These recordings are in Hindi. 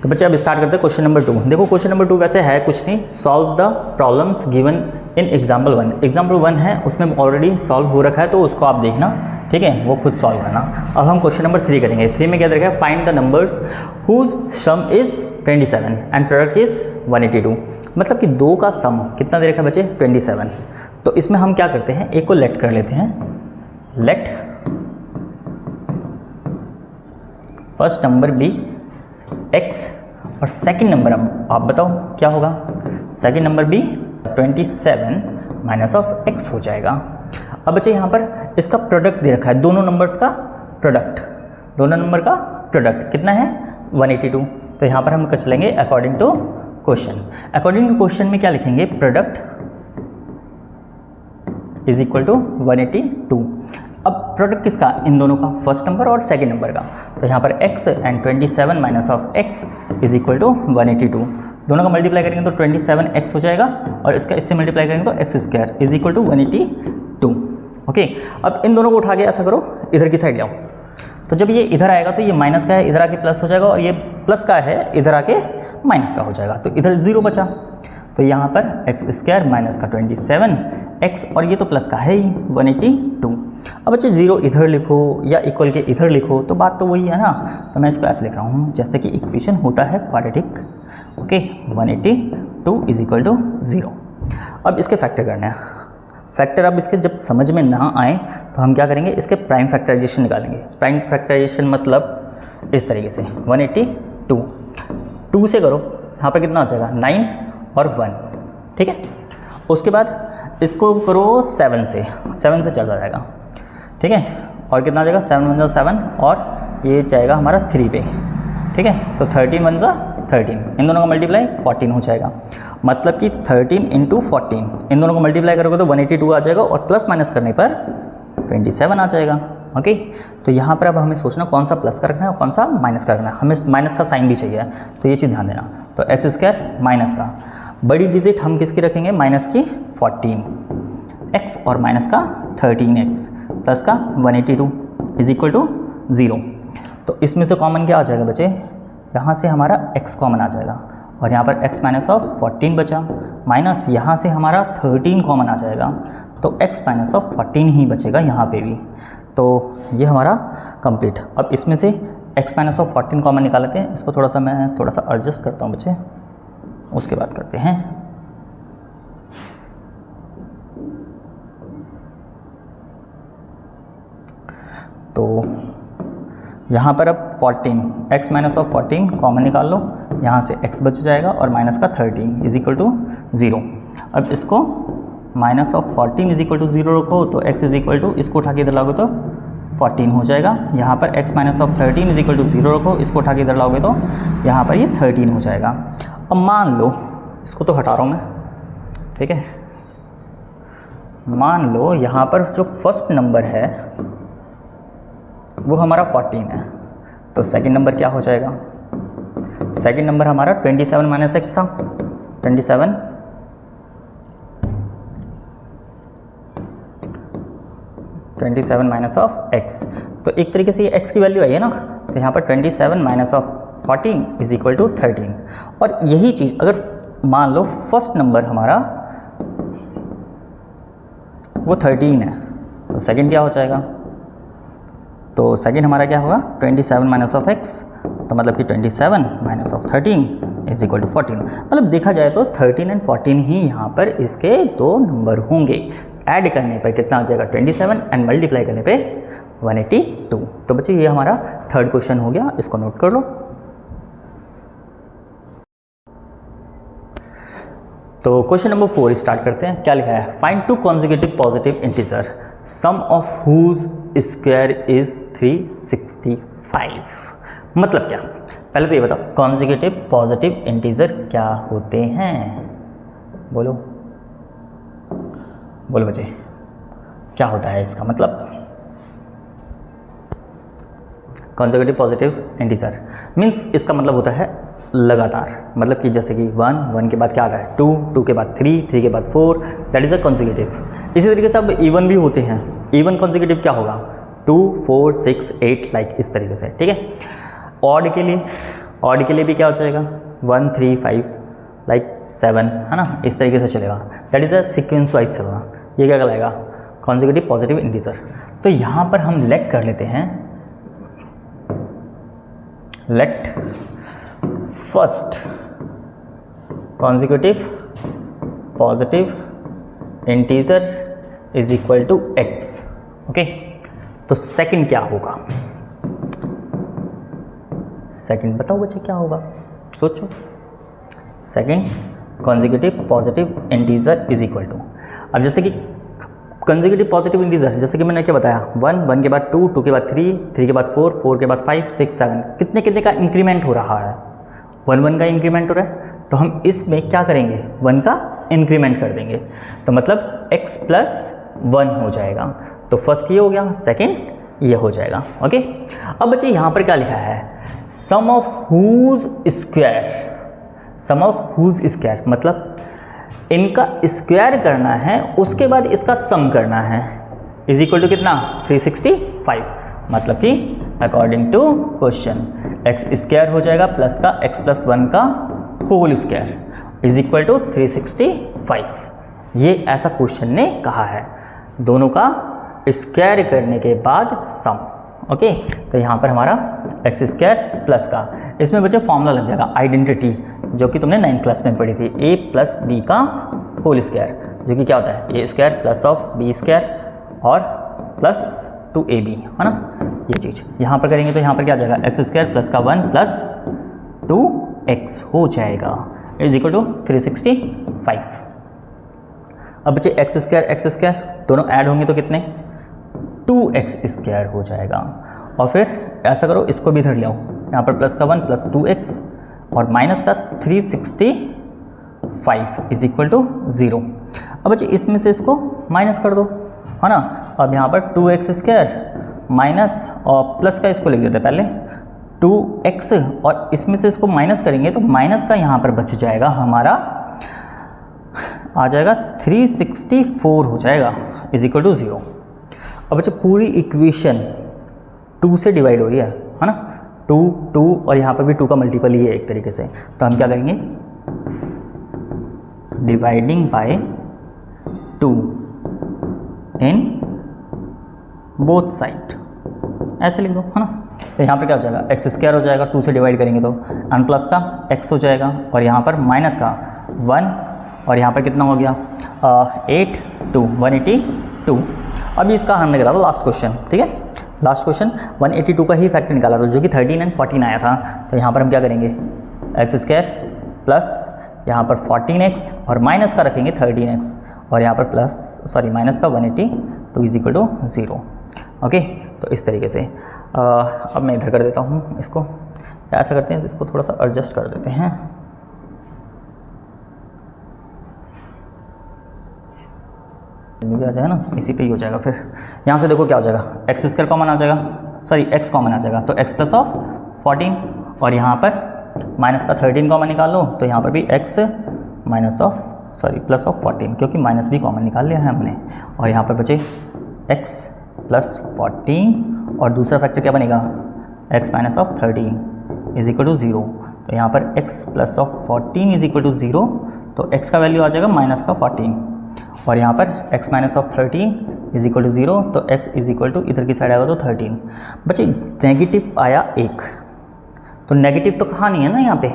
तो बच्चे अब स्टार्ट करते हैं क्वेश्चन नंबर 2। देखो क्वेश्चन नंबर 2 वैसे है कुछ नहीं, solve the problems given in example 1। Example 1 है उसमें ऑलरेडी सॉल्व हो रखा है तो उसको आप देखना, ठीक है, वो खुद सॉल्व करना। अब हम क्वेश्चन नंबर 3 करेंगे। 3 में क्या दे रखा है, find the numbers whose sum is 27 and product is 182। मतलब कि 2 का सम कितना दे रखा है बच्चे, 27। तो इसमें हम क्या करते हैं, एक को लेट कर लेते हैं, let first number be x और सेकंड नंबर आप बताओ क्या होगा। Second number be 27 minus of x हो जाएगा। अब बच्चे यहाँ पर इसका प्रोडक्ट दे रखा है, दोनों नंबर्स का प्रोडक्ट, दोनों नंबर का प्रोडक्ट कितना है 182। तो यहाँ पर हम कर चलेंगे according to question. According to question में क्या लिखेंगे, प्रोडक्ट इज इक्वल टू 182। अब प्रोडक्ट किसका, इन दोनों का, फर्स्ट नंबर और सेकंड नंबर का। तो यहाँ पर x and 27 minus of x is equal to 182। दोनों का मल्टीप्लाई करेंगे तो 27x हो जाएगा और इसका इससे मल्टीप्लाई करेंगे तो x square is equal to 182। Okay, अब इन दोनों को उठा के ऐसा करो, इधर की साइड लाओ। तो जब ये इधर आएगा तो ये माइनस का है, इधर आके प्लस हो जाएगा, और ये प्लस का है, इधर आके माइनस का हो जाएगा। तो इधर 0 बचा, तो यहाँ पर एक्स स्क्वायर माइनस का 27x, और ये तो प्लस का है ही 182। अब बच्चे 0 इधर लिखो या इक्वल के इधर लिखो तो बात तो वही है ना। तो मैं इसको ऐसे लिख रहा हूँ जैसे कि इक्वेशन होता है quadratic. Okay, 182 is equal to 0। अब इसके फैक्टर करना है। फैक्टर अब इसके जब समझ में ना आए तो हम क्या करेंगे, इसके प्राइम फैक्टराइजेशन निकालेंगे। प्राइम फैक्टराइजेशन मतलब इस तरीके से 182 2 से करो, यहाँ पर कितना आ जाएगा 9 और 1, ठीक है। उसके बाद इसको करो 7 से चला जाएगा, ठीक है, और कितना आ जाएगा 7 1 7 और ये जाएगा हमारा 3 पे, ठीक है। तो 13 1 13, इन दोनों का मल्टीप्लाई 14 हो जाएगा। मतलब कि 13 इंटू 14, इन दोनों को मल्टीप्लाई करोगे तो 182 आ जाएगा और प्लस माइनस करने पर 27 आ जाएगा। ओके, तो यहाँ पर अब हमें सोचना कौन सा प्लस का रखना है और कौन सा माइनस का रखना है। हमें माइनस का साइन भी चाहिए, तो ये चीज़ ध्यान देना। तो एक्स स्क्वायर माइनस का बड़ी डिजिट हम किसकी रखेंगे, माइनस की 14x और माइनस का 13x प्लस का 182 इज इक्वल टू 0। तो इसमें से कॉमन क्या आ जाएगा बच्चे, यहाँ से हमारा x कॉमन आ जाएगा और यहाँ पर x माइनस ऑफ 14 बचा, माइनस यहाँ से हमारा 13 कॉमन आ जाएगा, तो x माइनस ऑफ 14 ही बचेगा यहाँ पे भी। तो ये हमारा कंप्लीट। अब इसमें से x माइनस ऑफ 14 कॉमन निकाल लेते हैं। इसको थोड़ा सा एडजस्ट करता हूँ बच्चे, उसके बाद करते हैं। तो यहाँ पर अब 14 x माइनस ऑफ 14 कॉमन निकाल लो, यहाँ से x बच जाएगा और माइनस का 13 इज इक्वल टू 0। अब इसको minus of 14 is equal to 0 रखो तो x इज इक्वल टू, इसको उठा के इधर लाओगे तो 14 हो जाएगा। यहाँ पर x minus of 13 is equal to 0 रखो, इसको उठा के इधर लाओगे तो यहाँ पर ये 13 हो जाएगा। अब मान लो, इसको तो हटा रहा हूँ मैं, ठीक है, मान लो यहाँ पर जो फर्स्ट नंबर है वो हमारा 14 है, तो सेकंड नंबर क्या हो जाएगा, सेकंड नंबर हमारा 27 माइनस एक्स था, 27 माइनस ऑफ x। तो एक तरीके से ये x की वैल्यू आई है ना, तो यहाँ पर 27 minus of 14 is equal to 13। और यही चीज़ अगर मान लो फर्स्ट नंबर हमारा वो 13 है तो सेकंड क्या हो जाएगा, तो सेकंड हमारा क्या होगा 27 माइनस ऑफ x, तो मतलब कि 27 minus of 13 is equal to 14। मतलब देखा जाए तो 13 एंड 14 ही यहाँ पर इसके दो नंबर होंगे। ऐड करने पर कितना आ जाएगा 27 एंड मल्टीप्लाई करने पे 182। तो बच्चे ये हमारा थर्ड क्वेश्चन हो गया, इसको नोट कर लो। तो क्वेश्चन नंबर 4 स्टार्ट करते हैं। क्या लिखा है, find 2 consecutive positive integer sum of whose square is 365। मतलब क्या, पहले तो ये बताओ कॉन्जिक्यूटिव पॉजिटिव इंटीजर क्या होते हैं, बोलो बोलो बच्चे, क्या होता है इसका मतलब। कॉन्जिक्यूटिव पॉजिटिव इंटीजर मीन्स इसका मतलब होता है लगातार, मतलब कि जैसे कि 1 के बाद क्या आता है 2 के बाद 3 के बाद 4, दैट इज़ अ कॉन्जिक्यूटिव। इसी तरीके से अब इवन भी होते हैं। इवन कॉन्जिक्यूटिव क्या होगा 2 4 6 8 लाइक इस तरीके से, ठीक है। ऑड के लिए ऑड के लिए भी क्या हो जाएगा 1 3 5 लाइक 7 है ना, इस तरीके से चलेगा। That is a sequence wise चलना। ये क्या कहलाएगा कॉन्जिक्यूटिव पॉजिटिव इंटीजर। तो यहाँ पर हम लेट कर लेते हैं, let first consecutive positive integer is equal to x। Okay, तो सेकंड क्या होगा, सेकंड बताओ बच्चे क्या होगा, सोचो। Second consecutive positive integer is equal to, अब जैसे कि कंसेक्यूटिव पॉजिटिव इंटीजर जैसे कि मैंने क्या बताया 1 1 के बाद 2 2 के बाद 3 3 के बाद 4 4 के बाद 5 6 7 कितने कितने का इंक्रीमेंट हो रहा है 1 1 का इंक्रीमेंट हो रहा है। तो हम इसमें क्या करेंगे 1 का इंक्रीमेंट कर देंगे, तो मतलब x प्लस 1 हो जाएगा। तो फर्स्ट ये हो गया, सेकंड ये हो जाएगा। ओके, अब बच्चे यहाँ पर क्या लिखा है sum of whose square, sum of whose square मतलब इनका स्क्वायर करना है उसके बाद इसका सम करना है, इज इक्वल टू कितना 365। मतलब कि according to question x square हो जाएगा प्लस का x प्लस 1 का whole square is equal to 365। ये ऐसा क्वेश्चन ने कहा है, दोनों का स्क्वायर करने के बाद सम। ओके, तो यहाँ पर हमारा एक्स स्क्वायर प्लस का, इसमें बच्चे फॉर्मूला लग जाएगा आइडेंटिटी जो कि तुमने 9th क्लास में पढ़ी थी, ए प्लस बी का होल स्क्वायर, जो कि क्या होता है A square plus of B square और प्लस 2ab, है ना। ये चीज़ यहाँ पर करेंगे तो यहाँ पर क्या आ जाएगा एक्स स्क्वायर प्लस का 1 प्लस 2x हो जाएगा इज इक्वल टू 365। अब बच्चे एक्स स्क्वायर दोनों ऐड होंगे तो कितने 2x स्क्वायर हो जाएगा। और फिर ऐसा करो इसको भी इधर ले आओ, यहाँ पर प्लस का 1 प्लस 2x और माइनस का 365 इज इक्वल टू 0। अब बच्चे इसमें से इसको माइनस कर दो, है ना। अब यहाँ पर 2x स्क्वायर माइनस और प्लस का इसको लिख देते हैं पहले 2x और इसमें से इसको माइनस करेंगे तो माइनस का यहाँ पर बच जाएगा हमारा आ जाएगा 364 हो जाएगा इज इक्वल टू 0। अब बच्चे पूरी इक्वेशन 2 से डिवाइड हो रही है ना, 2 2 और यहाँ पर भी 2 का मल्टीपल ही है एक तरीके से। तो हम क्या करेंगे dividing by 2 in both side ऐसे लिख दो, है ना। तो यहाँ पर क्या हो जाएगा एक्स स्क्वायर हो जाएगा 2 से डिवाइड करेंगे तो एन प्लस का x हो जाएगा और यहाँ पर माइनस का 1 और यहाँ पर कितना हो गया 8 2 182। अभी इसका हमने करा था लास्ट क्वेश्चन, ठीक है। लास्ट क्वेश्चन 182 का ही फैक्टर निकाला था जो कि 13 एंड 14 आया था। तो यहाँ पर हम क्या करेंगे एक्स स्क्वायर प्लस यहाँ पर 14x और माइनस का रखेंगे 13x और यहाँ पर प्लस सॉरी माइनस का 182 इज इक्वल टू 0। ओके, तो इस तरीके से अब मैं इधर कर देता हूँ इसको, ऐसा करते हैं तो इसको थोड़ा सा एडजस्ट कर देते हैं। भी आ जाएगा ना, इसी पे ही हो जाएगा। फिर यहाँ से देखो क्या हो जाएगा एक्स स्क्वायर कॉमन आ जाएगा, सॉरी एक्स कॉमन आ जाएगा तो एक्स प्लस ऑफ 14 और यहाँ पर माइनस का 13 कॉमन निकाल लो तो यहाँ पर भी x minus of sorry plus of 14 क्योंकि माइनस भी कॉमन निकाल लिया है हमने। और यहाँ पर बचे एक्स प्लस 14 और दूसरा फैक्टर क्या बनेगा x minus of 13 is equal to 0। तो यहाँ पर x plus of 14 is equal to 0, तो एक्स का वैल्यू आ जाएगा माइनस का 14 और यहाँ पर x minus of 13 is equal to 0, तो x इज इक्वल टू इधर की साइड आएगा तो 13। बच्चे नेगेटिव आया 1, तो नेगेटिव तो कहाँ नहीं है ना यहाँ पे,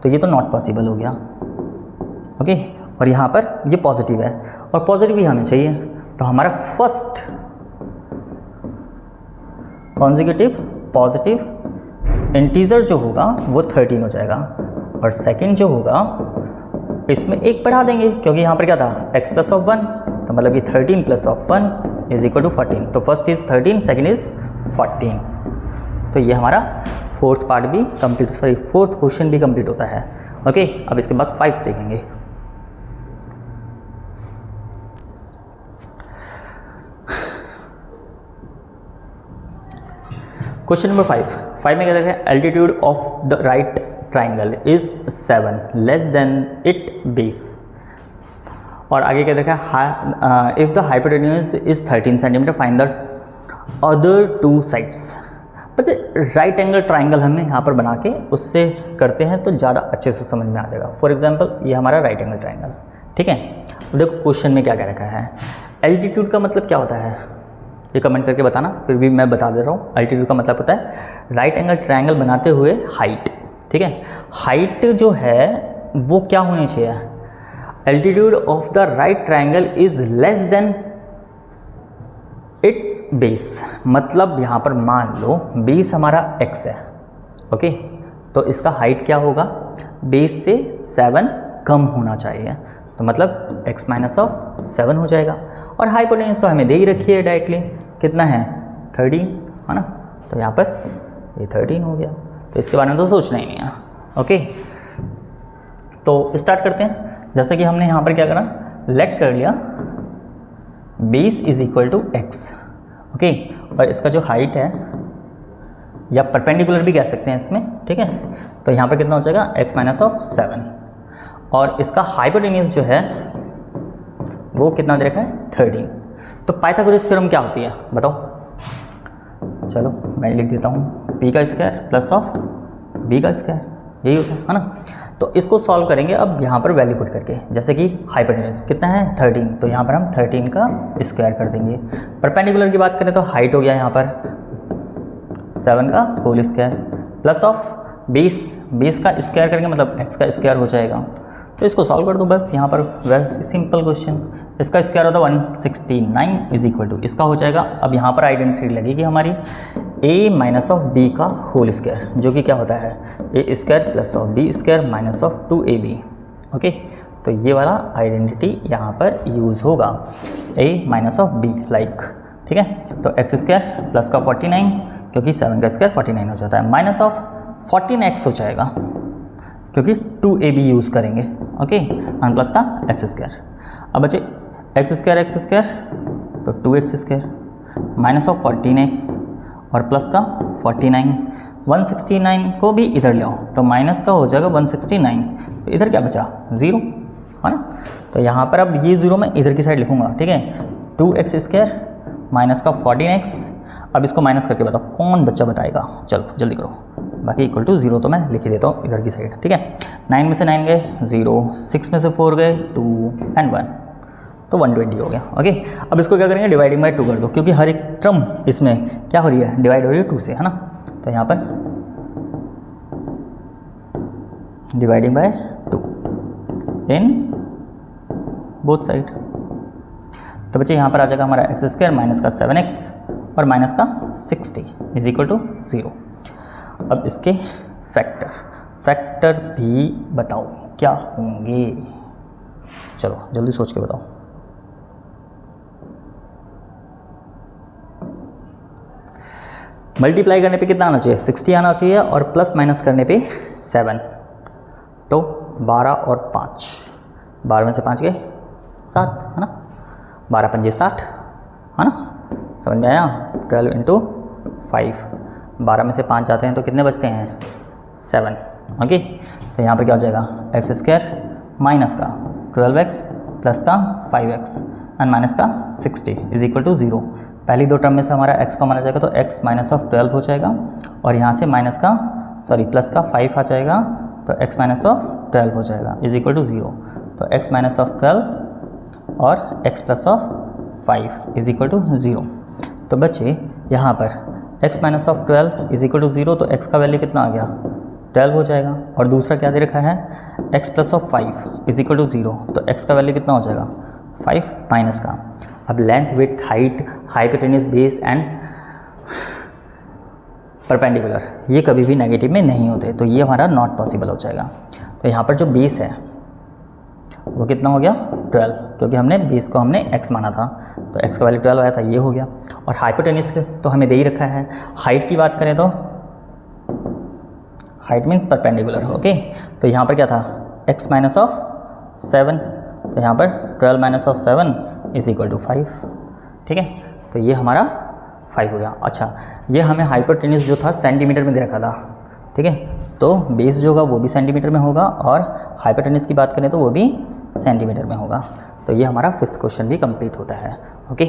तो ये तो नॉट पॉसिबल हो गया। ओके, और यहाँ पर ये पॉजिटिव है और पॉजिटिव ही हमें चाहिए, तो हमारा फर्स्ट कॉन्जिक्यूटिव पॉजिटिव इंटीजर जो होगा वो 13 हो जाएगा और सेकेंड जो होगा इसमें एक बढ़ा देंगे क्योंकि यहाँ पर क्या था x प्लस ऑफ 1, तो मतलब कि 13 plus of 1 is equal to 14। तो फर्स्ट इज 13, सेकेंड इज 14। तो ये हमारा फोर्थ पार्ट भी कंप्लीट, सॉरी फोर्थ क्वेश्चन भी कंप्लीट होता है। ओके, अब इसके बाद 5 देखेंगे। क्वेश्चन नंबर 5 में क्या देखा है altitude of the right triangle is 7 less than it base. और आगे क्या देखा है if the hypotenuse is 13 centimetre find the other 2 sides. बच्चे राइट एंगल ट्राइंगल हमें यहाँ पर बना के उससे करते हैं तो ज़्यादा अच्छे से समझ में आ जाएगा। फॉर एग्जांपल ये हमारा राइट एंगल ट्राइंगल, ठीक है। देखो क्वेश्चन में क्या कह रखा है, एल्टीट्यूड का मतलब क्या होता है, ये कमेंट करके बताना, फिर भी मैं बता दे रहा हूँ। एल्टीट्यूड का मतलब होता है राइट एंगल ट्राइंगल बनाते हुए हाइट, ठीक है। हाइट जो है वो क्या होनी चाहिए, altitude of the right triangle is less than it's base. मतलब यहाँ पर मान लो बेस हमारा x है, ओके, तो इसका हाइट क्या होगा, बेस से 7 कम होना चाहिए, तो मतलब x माइनस ऑफ 7 हो जाएगा। और हाइपोटेन्यूज तो हमें दे ही रखी है डायरेक्टली, कितना है 13, है ना, तो यहाँ पर ये 13 हो गया, तो इसके बारे में तो सोचना ही नहीं है, ओके। तो स्टार्ट करते हैं। जैसे कि हमने यहाँ पर क्या करा, लेट कर लिया base is equal to x, okay, और इसका जो हाइट है या परपेंडिकुलर भी कह सकते हैं इसमें, ठीक है, तो यहाँ पर कितना हो जाएगा x माइनस ऑफ 7, और इसका हाइपोटेन्यूज जो है वो कितना दे रखा है 13। तो पाइथागोरस थ्योरम क्या होती है बताओ, चलो मैं लिख देता हूँ, p का स्क्वायर प्लस ऑफ b का स्क्वायर, यही होता है ना। तो इसको सॉल्व करेंगे अब यहाँ पर वैल्यू पुट करके, जैसे कि हाइपोटेन्यूज कितना है 13, तो यहाँ पर हम 13 का स्क्वायर कर देंगे। परपेंडिकुलर की बात करें तो हाइट हो गया यहाँ पर 7 का होल स्क्वायर प्लस ऑफ 20 का स्क्वायर करेंगे मतलब x का स्क्वायर हो जाएगा। तो इसको सॉल्व कर दो बस, यहाँ पर वेरी सिंपल क्वेश्चन, इसका स्क्वायर होता है 169 इज इक्वल टू, इसका हो जाएगा, अब यहाँ पर आइडेंटिटी लगेगी हमारी a माइनस ऑफ b का होल स्क्वायर, जो कि क्या होता है a square plus of b square minus of 2ab, okay. तो ये वाला आइडेंटिटी यहाँ पर यूज़ होगा, a minus of b like, ठीक है। तो x स्क्वायर प्लस का 49, क्योंकि 7 का स्क्वायर 49 हो जाता है, माइनस ऑफ 14x हो जाएगा क्योंकि 2ab यूज़ करेंगे, ओके, और प्लस का x स्क्वायर। अब बचे x स्क्वायर तो 2x square minus of 14x और प्लस का 49, 169 को भी इधर ले आओ तो माइनस का हो जाएगा 169, तो इधर क्या बचा 0, है ना। तो यहाँ पर अब ये 0 मैं इधर की साइड लिखूँगा, ठीक है, 2x स्क्वायर माइनस का 14x। अब इसको माइनस करके बताओ कौन बच्चा बताएगा, चलो जल्दी करो, बाकी इक्वल टू 0 तो मैं लिख ही देता हूँ इधर की साइड, ठीक है। 9 में से 9 गए 0, 6 में से 4 गए 2 एंड 1, तो 120 हो गया, ओके। अब इसको क्या करेंगे, डिवाइडिंग बाय 2 कर दो, क्योंकि हर एक टर्म इसमें क्या हो रही है, डिवाइड हो रही है 2 से, है ना। तो यहाँ पर dividing by 2 in both side, तो बच्चे यहाँ पर आ जाएगा हमारा x स्क्वायर माइनस का 7x और माइनस का 60 इज इक्वल टू 0। अब इसके फैक्टर भी बताओ क्या होंगे, चलो जल्दी सोच के बताओ। मल्टीप्लाई करने पे कितना आना चाहिए, 60 आना चाहिए, और प्लस माइनस करने पे 7, तो 12 और 5, 12 में से 5 गए 7, है ना, 12 पंजे 60, है ना, समझ में आया। 12 इंटू 5, 12 में से 5 जाते हैं तो कितने बचते हैं 7, ओके। तो यहाँ पर क्या हो जाएगा x स्क्वायर माइनस का 12x प्लस का 5x एंड माइनस का 60 इज इक्वल टू 0। पहली दो टर्म में से हमारा x को माना जाएगा तो x माइनस ऑफ 12 हो जाएगा, और यहाँ से माइनस का प्लस का 5 आ जाएगा, तो x माइनस ऑफ 12 हो जाएगा इज इक्वल टू 0। तो x माइनस ऑफ 12 और x plus of 5 is equal to 0। तो बच्चे यहाँ पर x minus of 12 is equal to 0, तो x का वैल्यू कितना आ गया 12 हो जाएगा, और दूसरा क्या दे रखा है x plus of 5 is equal to 0, तो x का वैल्यू कितना हो जाएगा 5 माइनस का। अब length width height hypotenuse base and perpendicular ये कभी भी नेगेटिव में नहीं होते, तो ये हमारा नॉट पॉसिबल हो जाएगा। तो यहाँ पर जो बेस है वो कितना हो गया 12, क्योंकि हमने बेस को हमने x माना था, तो x का वैल्यू 12 आया था, ये हो गया। और हाइपोटेन्यूज तो हमें दे ही रखा है। हाइट की बात करें तो हाइट मीन्स परपेंडिकुलर, ओके। तो यहाँ पर क्या था x माइनस ऑफ 7, तो यहाँ पर 12 minus of 7 is equal to 5, ठीक है। तो ये हमारा 5 हो गया। अच्छा, ये हमें हाइपोटेन्यूज जो था सेंटीमीटर में दे रखा था, ठीक है, तो बेस जो होगा वो भी सेंटीमीटर में होगा, और हाइपोटेन्यूज की बात करें तो वो भी सेंटीमीटर में होगा। तो ये हमारा 5th क्वेश्चन भी कंप्लीट होता है, ओके।